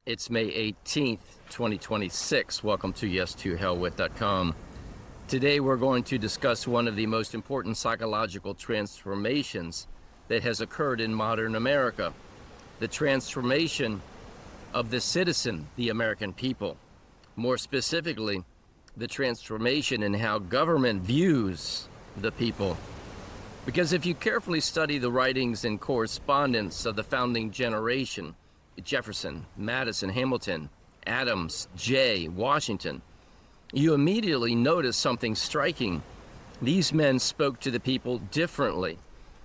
It's May 18th, 2026. Welcome to yes2hellwith.com. Today we're going to discuss one of the most important psychological transformations that has occurred in modern America. The transformation of the citizen, the American people. More specifically, the transformation in how government views the people. Because if you carefully study the writings and correspondence of the founding generation, Jefferson, Madison, Hamilton, Adams, Jay, Washington, you immediately notice something striking. These men spoke to the people differently,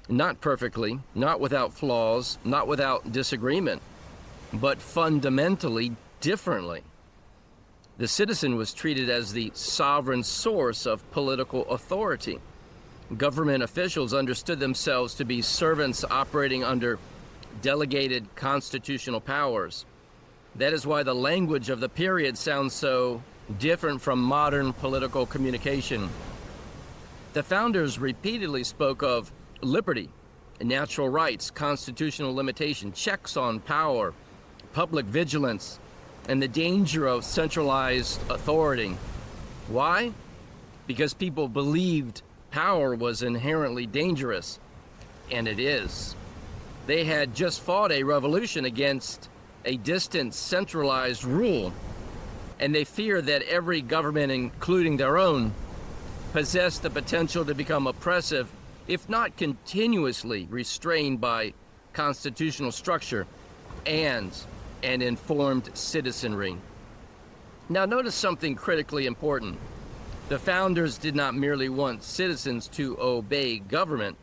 not perfectly, not without flaws, not without disagreement, but fundamentally differently. The citizen was treated as the sovereign source of political authority. Government officials understood themselves to be servants operating under delegated constitutional powers. That is why the language of the period sounds so different from modern political communication. The founders repeatedly spoke of liberty, natural rights, constitutional limitation, checks on power, public vigilance, and the danger of centralized authority. Why? Because people believed power was inherently dangerous, and it is. They had just fought a revolution against a distant, centralized rule, and they feared that every government, including their own, possessed the potential to become oppressive, if not continuously restrained by constitutional structure and an informed citizenry. Now notice something critically important. The founders did not merely want citizens to obey government.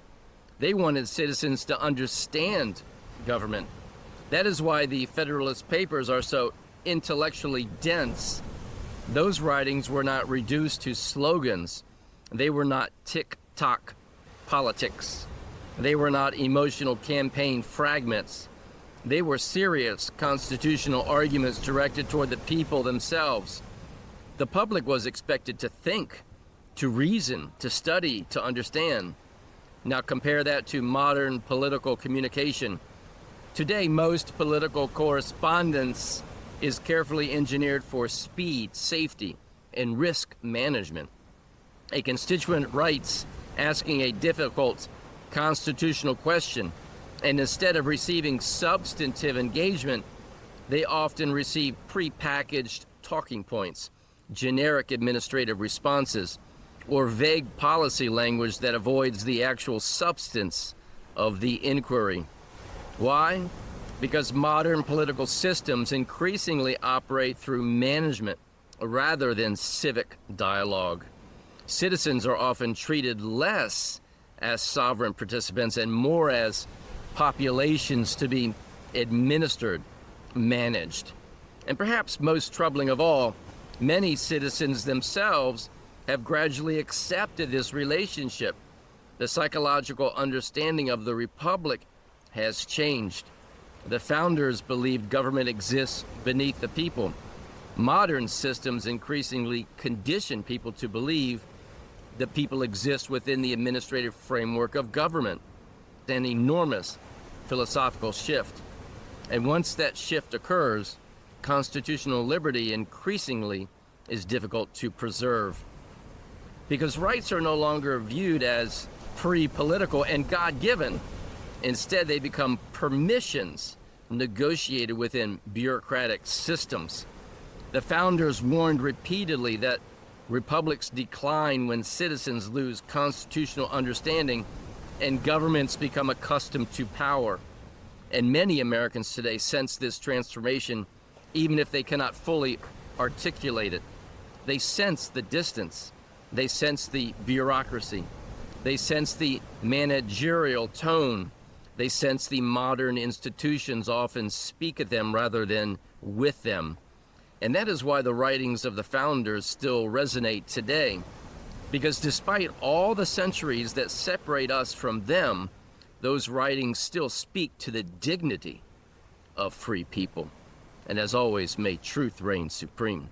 They wanted citizens to understand government. That is why the Federalist Papers are so intellectually dense. Those writings were not reduced to slogans. They were not tick-tock politics. They were not emotional campaign fragments. They were serious constitutional arguments directed toward the people themselves. The public was expected to think, to reason, to study, to understand. Now compare that to modern political communication. Today, most political correspondence is carefully engineered for speed, safety, and risk management. A constituent writes asking a difficult constitutional question, and instead of receiving substantive engagement, they often receive prepackaged talking points, generic administrative responses, or vague policy language that avoids the actual substance of the inquiry. Why? Because modern political systems increasingly operate through management rather than civic dialogue. Citizens are often treated less as sovereign participants and more as populations to be administered, managed. And perhaps most troubling of all, many citizens themselves have gradually accepted this relationship. The psychological understanding of the republic has changed. The founders believed government exists beneath the people. Modern systems increasingly condition people to believe that people exist within the administrative framework of government. An enormous philosophical shift. And once that shift occurs, constitutional liberty increasingly is difficult to preserve. Because rights are no longer viewed as pre-political and God-given. Instead, they become permissions negotiated within bureaucratic systems. The founders warned repeatedly that republics decline when citizens lose constitutional understanding and governments become accustomed to power. And many Americans today sense this transformation even if they cannot fully articulate it. They sense the distance. They sense the bureaucracy. They sense the managerial tone. They sense the modern institutions often speak at them rather than with them. And that is why the writings of the founders still resonate today. Because despite all the centuries that separate us from them, those writings still speak to the dignity of free people. And as always, may truth reign supreme.